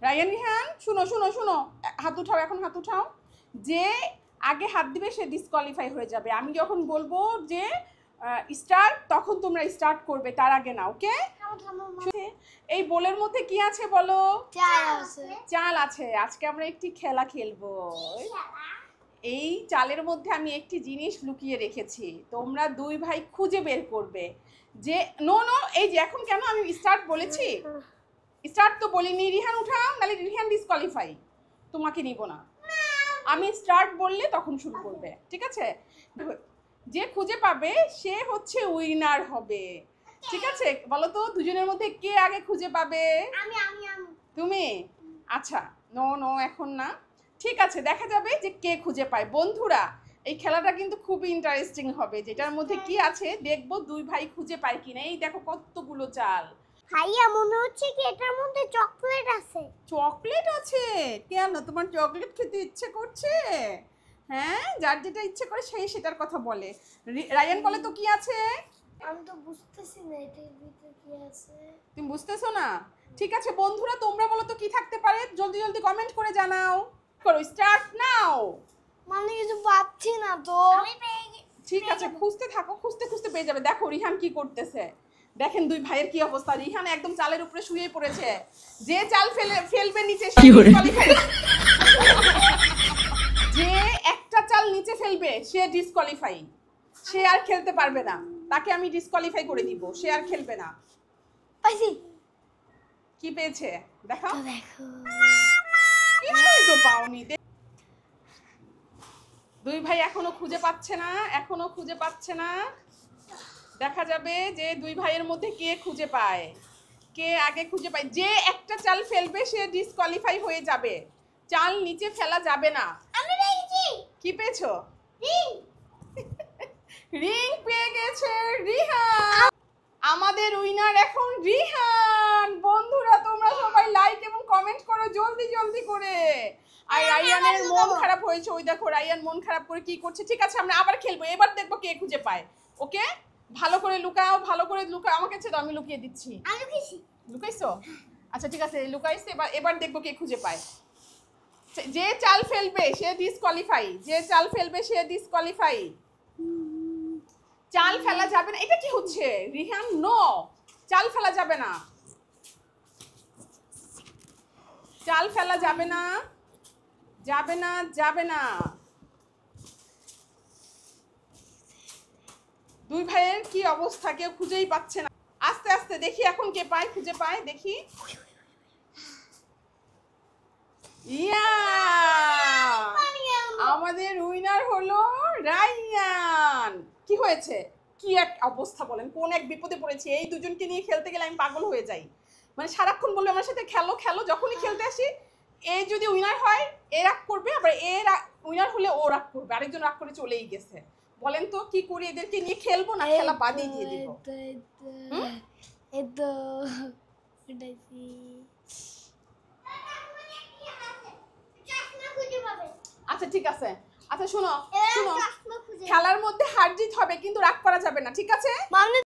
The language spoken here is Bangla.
রায়ান রিহান শুনো শুনো শুনো, হাত উঠাও, এখন হাত উঠাও। যে আগে হাত দিবে সে ডিসকোয়ালিফাই হয়ে যাবে। আমি যখন বলবো যে স্টার্ট, তখন তোমরা স্টার্ট করবে, তার আগে না, ওকে? এই বোলের মধ্যে কি আছে বলো? চাল আছে। আজকে আমরা একটি খেলা খেলবো। এই চালের মধ্যে আমি একটি জিনিস লুকিয়ে রেখেছি, তোমরা দুই ভাই খুঁজে বের করবে। যে নো নো, এই যে এখন কেন আমি স্টার্ট বলেছি? স্টার্ট তো বলিনি। রিহান উঠাও, নাহলে রিহান ডিসকোয়ালিফাই, তোমাকে নিব না। আমি স্টার্ট বললে তখন শুরু করবে, ঠিক আছে? যে খুঁজে পাবে সে হচ্ছে উইনার হবে, ঠিক আছে? বলো তো দুজনের মধ্যে কে আগে খুঁজে পাবে? তুমি? আচ্ছা, নো নো এখন না, ঠিক আছে, দেখা যাবে যে কে খুঁজে পায়। বন্ধুরা, এই খেলাটা কিন্তু খুব ইন্টারেস্টিং হবে। যেটার মধ্যে কি আছে দেখবো দুই ভাই খুঁজে পায় কিনা। এই দেখো কতগুলো চাল। ভাইয়া মনে হচ্ছে কি এটার মধ্যে চকলেট আছে। চকলেট আছে? কেন, তোমার চকলেট খেতে ইচ্ছে করছে? হ্যাঁ, যার যেটা ইচ্ছে করে সেই সেটার কথা বলে। রায়ান বলে তো কি আছে? আমি তো বুঝতেছি না এটার ভিতরে কি আছে। তুমি বুঝতেছো না? ঠিক আছে বন্ধুরা, তোমরা বলো তো কি থাকতে পারে, জলদি জলদি কমেন্ট করে জানাও। করো, স্টার্ট নাও। মানে কিছু পাচ্ছি না তো। ঠিক আছে, খুঁজতে থাকো, খুঁজতে খুঁজতে পেয়ে যাবে। দেখো রিহান কি করতেছে, দেখেন দুই ভাইয়ের কি অবস্থা। রিহান একদম চালের উপরে শুয়ে পড়েছে। যে চাল ফেলবে নিচে সে ডিসকোয়ালিফাই। যে একটা চাল নিচে ফেলবে সে ডিসকোয়ালিফাই, সে আর খেলতে পারবে না। তাকে আমি ডিসকোয়ালিফাই করে দিব, সে আর খেলবে না। পাইছি। কি পেয়েছে দেখাও। দেখো কিছুই তো পাওনি। দুই ভাই এখনো খুঁজে পাচ্ছে না, এখনো খুঁজে পাচ্ছে না। দেখা যাবে যে দুই ভাইয়ের মধ্যে কে খুঁজে পায়, কে আগে খুঁজে পায়। যে একটা চাল ফেলবে সে ডিসকোয়ালিফাই হয়ে যাবে, চাল নিচে ফেলা যাবে না। আমি পেয়েছি। কি পেয়েছো? রিং। রিং পেয়ে গেছে রিহান। আমাদের উইনার এখন রিহান। বন্ধুরা তোমরা সবাই লাইক এবং কমেন্ট করো জলদি জলদি করে। আর রায়ানের মন খারাপ হয়েছে, ওই দেখো রায়ান মন খারাপ করে কি করছে। ঠিক আছে, আমরা আবার খেলবো, এবার দেখবো কে খুঁজে পায়। ওকে, ভালো করে লুকাও, ভালো করে লুকাও। আমাকে ছেড়ে দাও, আমি লুকিয়ে দিচ্ছি। আমি লুকিয়েছি। লুকাইছো? আচ্ছা ঠিক আছে, লুকাইছে। এবার দেখবো কে খুঁজে পায়। যে চাল ফেলবে সে ডিসকোয়ালিফাই, যে চাল ফেলবে সে ডিসকোয়ালিফাই। চাল ফেলা যাবে না। এটা কি হচ্ছে রিহান? নো, চাল ফেলা যাবে না, চাল ফেলা যাবে না, যাবে না, যাবে না। দুই ভাইয়ের কি অবস্থা, কেউ খুঁজেই পাচ্ছে না। আস্তে আস্তে দেখি এখন কে পায়, খুঁজে পায় দেখি। ইয়া, আমাদের উইনার হলো রায়ান। কি হয়েছে, কি এক অবস্থা বলেন, কোন এক বিপদে পড়েছি। এই দুজনকে নিয়ে খেলতে গেলে আমি পাগল হয়ে যাই। মানে সারাক্ষণ বলবে আমার সাথে খেলো খেলো, যখনই খেলতে আসি এ যদি উইনার হয় এ রাগ করবে, আবার এ উইনার হলে ও রাগ করবে, আরেকজন রাগ করে চলেই গেছে। বলেন তো কি করি, এদেরকে নিয়ে খেলবো না খেলা বাদই দিয়ে দিব? আচ্ছা ঠিক আছে, আচ্ছা শোনো শোনো, খেলার মধ্যে হার জিত হবে কিন্তু রাগ করা যাবে না, ঠিক আছে?